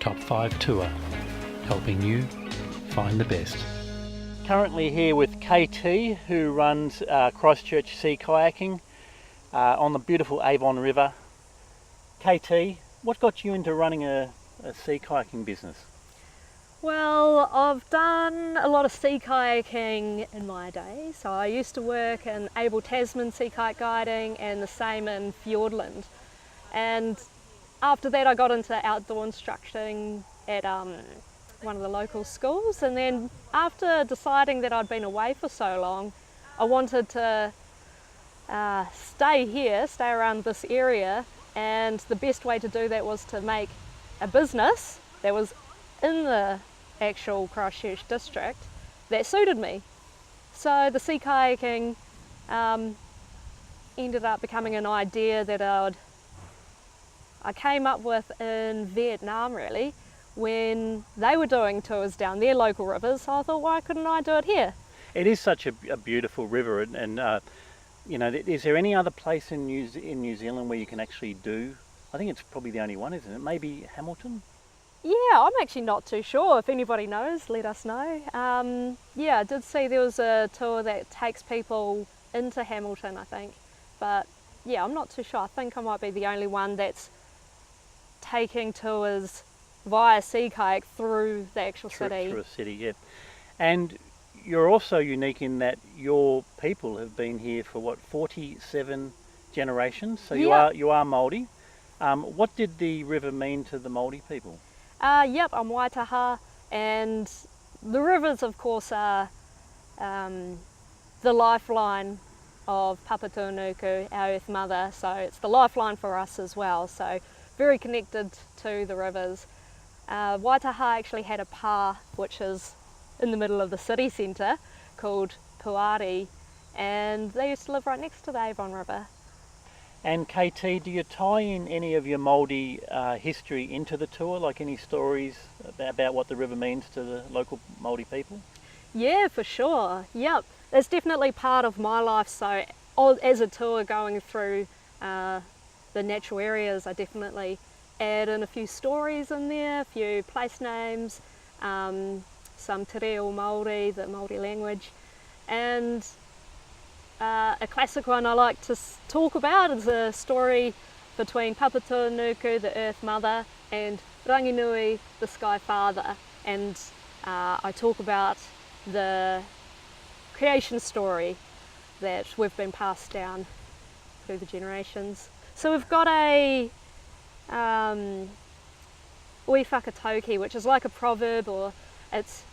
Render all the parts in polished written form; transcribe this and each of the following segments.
Top 5 Tour, helping you find the best. Currently here with KT, who runs Christchurch Sea Kayaking on the beautiful Avon River. KT, what got you into running a sea kayaking business? Well, I've done a lot of sea kayaking in my day. So I used to work in Abel Tasman sea kayak guiding and the same in Fiordland. And after that I got into outdoor instructing at one of the local schools, and then after deciding that I'd been away for so long, I wanted to stay around this area, and the best way to do that was to make a business that was in the actual Christchurch district that suited me. So the sea kayaking ended up becoming an idea that I came up with in Vietnam, really, when they were doing tours down their local rivers. So I thought, why couldn't I do it here? It is such a beautiful river, and you know, is there any other place in New Zealand where you can actually do? I think it's probably the only one, isn't it? Maybe Hamilton? Yeah, I'm actually not too sure. If anybody knows, let us know. Yeah, I did see there was a tour that takes people into Hamilton, I think. But yeah, I'm not too sure. I think I might be the only one that's taking tours via sea kayak through the actual city. Through a city, yeah. And you're also unique in that your people have been here for what, 47 generations? So you are Māori. What did the river mean to the Māori people? Yep, I'm Waitaha, and the rivers, of course, are the lifeline of Papatūānuku, our Earth Mother. So it's the lifeline for us as well. So very connected to the rivers. Waitaha actually had a pā, which is in the middle of the city centre, called Puari, and they used to live right next to the Avon River. And KT, do you tie in any of your Māori history into the tour, like any stories about what the river means to the local Māori people? Yeah, for sure. Yep, it's definitely part of my life. So as a tour going through the natural areas, I definitely add in a few stories in there, a few place names, some te reo Māori, the Māori language, and a classic one I like to talk about is a story between Papatūānuku, the Earth Mother, and Ranginui, the Sky Father. And I talk about the creation story that we've been passed down through the generations. So we've got a ui whakatauki, which is like a proverb, or it's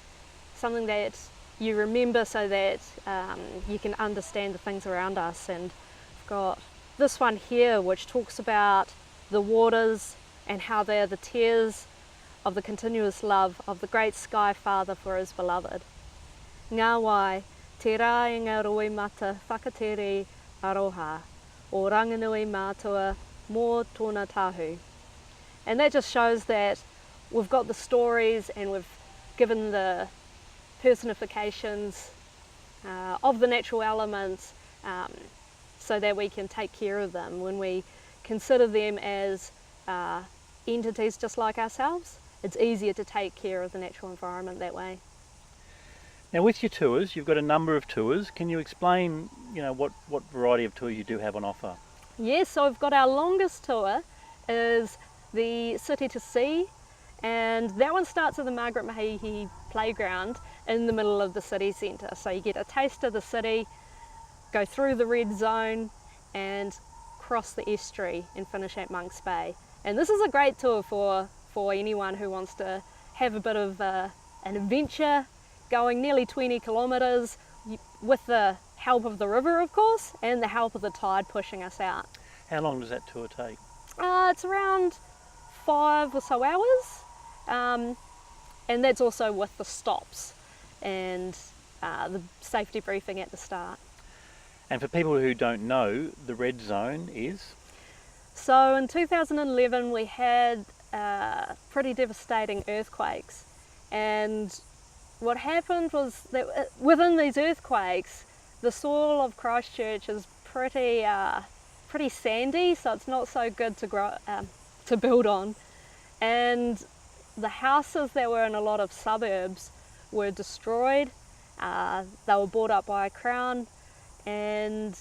something that you remember so that you can understand the things around us. And I've got this one here which talks about the waters and how they are the tears of the continuous love of the great Sky Father for his beloved. Ngā wai, te rā i ngā roi mata whakatere aroha, o ranginui mātua mō tōna tahu. And that just shows that we've got the stories and we've given the personifications of the natural elements so that we can take care of them when we consider them as entities just like ourselves. It's easier to take care of the natural environment that way. Now with your tours, you've got a number of tours. Can you explain, you know, what variety of tours you do have on offer? Yes, so we've got our longest tour is the City to Sea, and that one starts at the Margaret Mahihi playground in the middle of the city centre. So you get a taste of the city, go through the red zone and cross the estuary and finish at Monk's Bay. And this is a great tour for anyone who wants to have a bit of an adventure, going nearly 20 kilometres with the help of the river, of course, and the help of the tide pushing us out. How long does that tour take? It's around 5 or so hours, and that's also with the stops and the safety briefing at the start. And for people who don't know, the red zone is? So in 2011 we had pretty devastating earthquakes, and what happened was that within these earthquakes the soil of Christchurch is pretty sandy, so it's not so good to build on. And the houses that were in a lot of suburbs were destroyed. They were bought up by Crown, and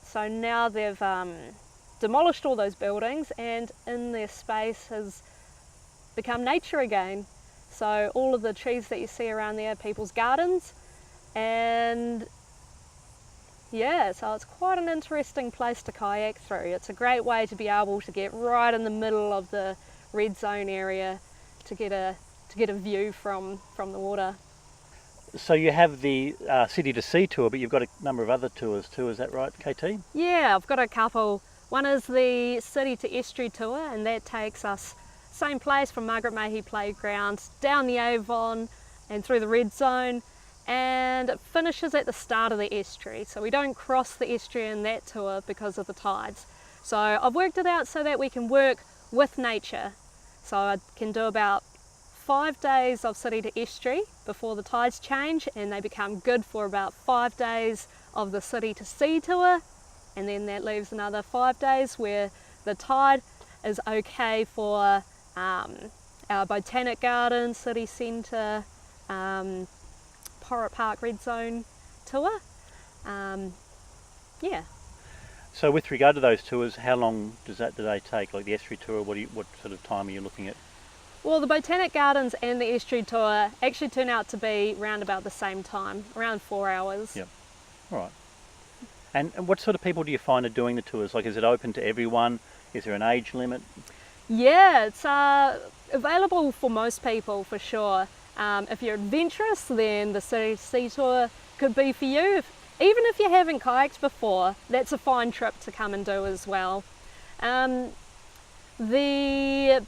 so now they've demolished all those buildings, and in their space has become nature again. So all of the trees that you see around there are people's gardens, and yeah, so it's quite an interesting place to kayak through. It's a great way to be able to get right in the middle of the red zone area to get a view from the water. So you have the City to Sea tour, but you've got a number of other tours too, is that right, KT? Yeah, I've got a couple. One is the City to Estuary tour, and that takes us same place from Margaret Mayhew Playground, down the Avon and through the red zone, and it finishes at the start of the estuary. So we don't cross the estuary in that tour because of the tides. So I've worked it out so that we can work with nature. So I can do about 5 days of City to Estuary before the tides change, and they become good for about 5 days of the City to Sea tour, and then that leaves another 5 days where the tide is okay for our Botanic Garden, City Centre, Porritt Park Red Zone tour. Yeah. So with regard to those tours, how long do they take? Like the estuary tour, what sort of time are you looking at? Well, the Botanic Gardens and the estuary tour actually turn out to be around about the same time, around 4 hours. Yep. All right. And what sort of people do you find are doing the tours? Like, is it open to everyone? Is there an age limit? Yeah, it's available for most people for sure. If you're adventurous, then the City to Sea tour could be for you. Even if you haven't kayaked before, that's a fine trip to come and do as well. The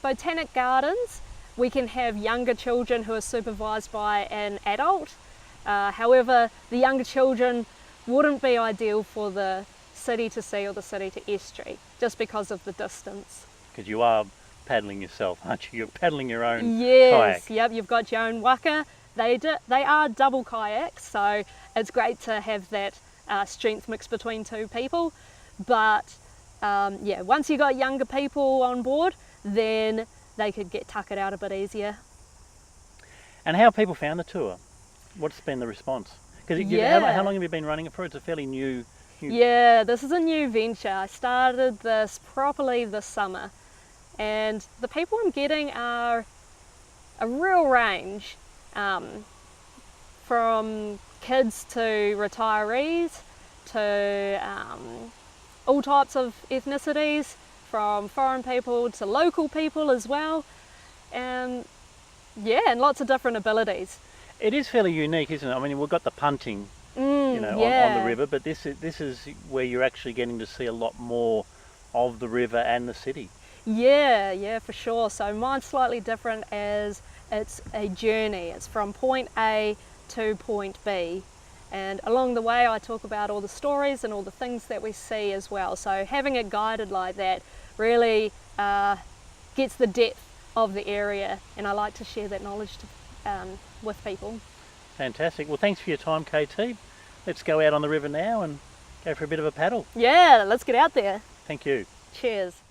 Botanic Gardens, we can have younger children who are supervised by an adult. However, the younger children wouldn't be ideal for the City to Sea or the City to Estuary, just because of the distance. Because you are paddling yourself, aren't you? You're paddling your own Yes, kayak. yep, you've got your own waka. They are double kayaks, so it's great to have that strength mix between two people. But yeah, once you got younger people on board, then they could get tuckered out a bit easier. And how have people found the tour? What's been the response? Because how long have you been running it for? It's a fairly new... Yeah, this is a new venture. I started this properly this summer, and the people I'm getting are a real range, from kids to retirees to all types of ethnicities, from foreign people to local people as well, and yeah, and lots of different abilities. It is fairly unique, isn't it? I mean, we've got the punting, on the river, but this is where you're actually getting to see a lot more of the river and the city. Yeah, for sure. So mine's slightly different, as it's a journey. It's from point A to point B, and along the way I talk about all the stories and all the things that we see as well. So having it guided like that really gets the depth of the area, and I like to share that knowledge with people. Fantastic. Well, thanks for your time, KT. Let's go out on the river now and go for a bit of a paddle. Yeah, let's get out there. Thank you. Cheers.